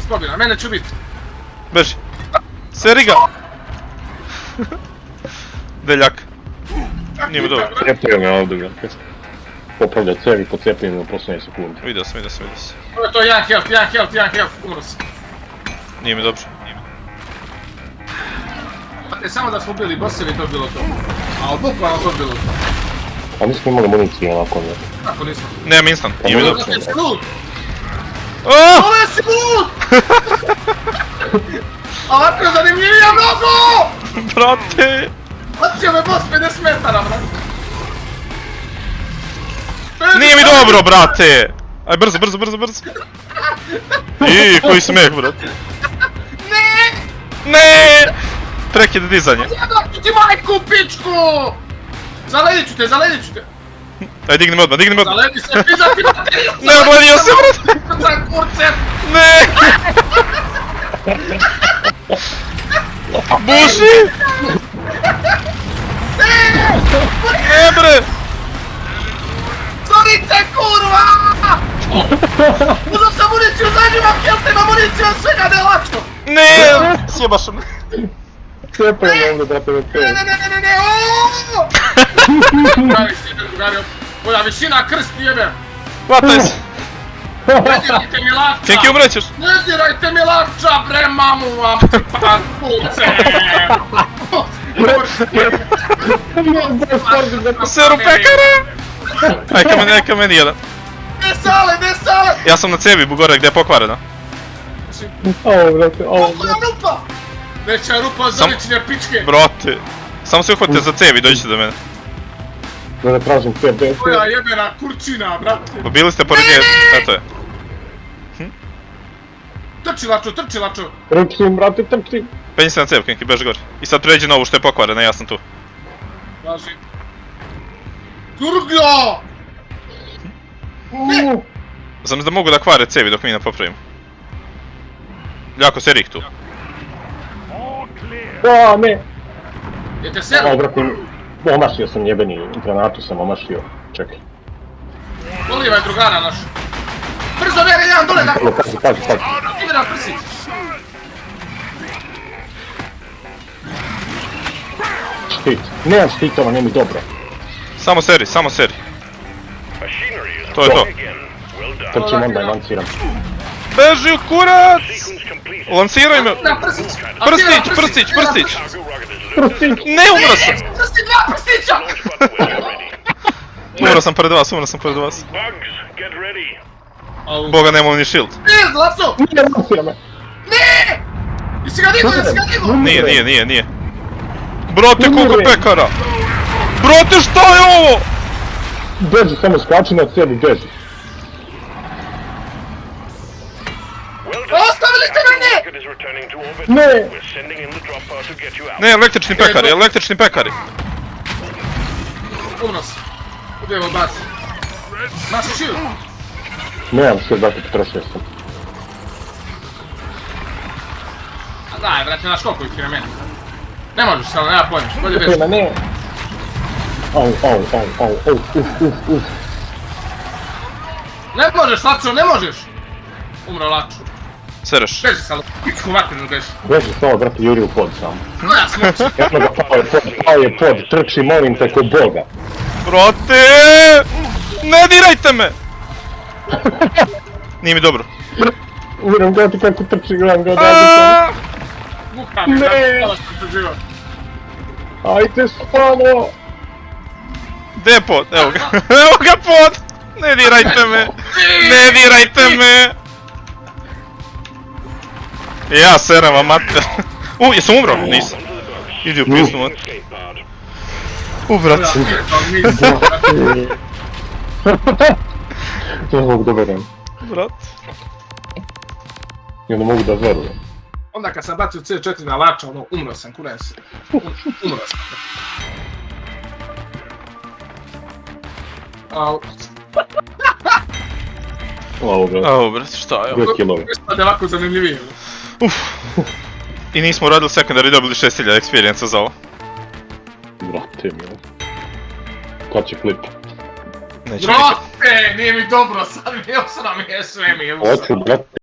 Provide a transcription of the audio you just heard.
Skobina, mene će biti. Beži. Seri ga. Deljak. Nije mi dobro. Cijepio me ovdje ga. Popravlja cevi, pocijepio me u posljednje sekunde. Vidio sam. To je jedan health, umro si. Nije mi dobro. Samo da smo bili bossevi, to je bilo to. A bukvalno to je bilo to. A nismo imali municije onako ne. Kako nismo? Nemam instant, nije mi dobro. Ovo si lud! Aaaa! Ovo si lud! Ovako je zanimljivija mnogo! Brate! Ocio me boss 50 metara, brate. Nije mi dobro, brate! Aj, brzo. Ii, koji smeh, brate. Ne! Prekid dizanje. Zjebak ti majku pičku! Zaledit ću te. Aj, digni me odmah. Zaledi se, pizda ti materiju! Ne, odledio se, brate! Sam kurcem! Ne! Buši! Ne, bre! Zorice, kurva! Uzam sam municiju, zađi vam kjelta, ima municiju od svega, ne lačko! Ne! Sjebaš me. Cijepio me ovdje, brate, me cevi. Ne, oooo! Drugari, moja višina krst jebe! Hvataj se. Ne dirajte mi lakča! Kenki, umrećeš. Ne dirajte mi lakča, bre, mamu vam ti pan kurce! Seru pekara! Aj, ka meni jedan. Ne sale! Ja sam na cevi, gore, gdje je pokvarena. Ovo, brate. Koja rupa? Veća rupa od zaličine pičke! Brate. Samo se uhvatite za cevi, dođite do mene. Ne tražim tebe. Koja jebena kurčina, brate! Pa bili ste pored nje, eto je. Trči lačo! Trčim, brate, trčim. Penji se na cev, Kenki, beži gore. I sad pređi na ovu što je pokvarena, ja sam tu. Važi. Turglo! Znam da mogu da kvare cevi dok mi ne popravimo. Ljako, seri ih tu. A, ne. Jete seru? Ovo, brate, omašio sam jebeni, granatu sam omašio. Čekaj. Polivaj drugara naš. Brzo vere, jedan dole da... Pazi. Ide na prsi. Štit. Nemam štitova, nije mi dobro. Samo seri. To je to. Trčim onda i lanciram. Beži u kurac! Lanciraj me! Na prsić! Prstić! Trčim. Ne, umro sam! Prsti, dva prstića! Umro sam pored vas. Boga, nemam ni shield. Ne, Laco! Nije, lancira me. Ne! Jesi ga digo? Nije. Brate, koliko pekara! Brate, šta je ovo? Beži, samo skači na cijeli, beži. Ostavili ste mene! Ne! Ne, električni pekari. Umro si. Ubijemo bas. Naš shield. Nemam sve, brate, potrošio sam. A daj, brate, naš koliko ih je na meni. Ne možeš samo, nema pojma, bolje beži. Ne. Au. Ne možeš, Laco, ne možeš! Umro Laco. Sereš. Beži sad, pičku materinu beži. Beži samo, brate, juri u pod sam. No ja smoći. Jedno ga pao je pod, trči, molim te, ko Boga. Brate! Ne dirajte me! Nije mi dobro. Uviram, gledati kako trči, gledam ga odavde Aaaa! Muka mi, Ne. brate, hvala što se živa. sam. Ajde, spano! Gdje je pod? Evo ga pod! Ne dirajte me! Ja serem vam mater. Jesam umro? Nisam. Idi u pisnu mat. Brat. Ne mogu da verujem. Brat. Ja ne mogu da verujem. Onda kad sam bacio C4 na Lača, ono, umro sam, kurac. Umro sam. Au. Ovo, brate. Evo brat, šta je ovo? 2 kilove. Ispade ovako zanimljivije. I nismo uradili secondary, dobili 6000 experience za ovo. Brate mi. Kad će klip? Neće nikad. Brate, nije mi dobro, sad mi je osram je sve mi je. Hoću, brate.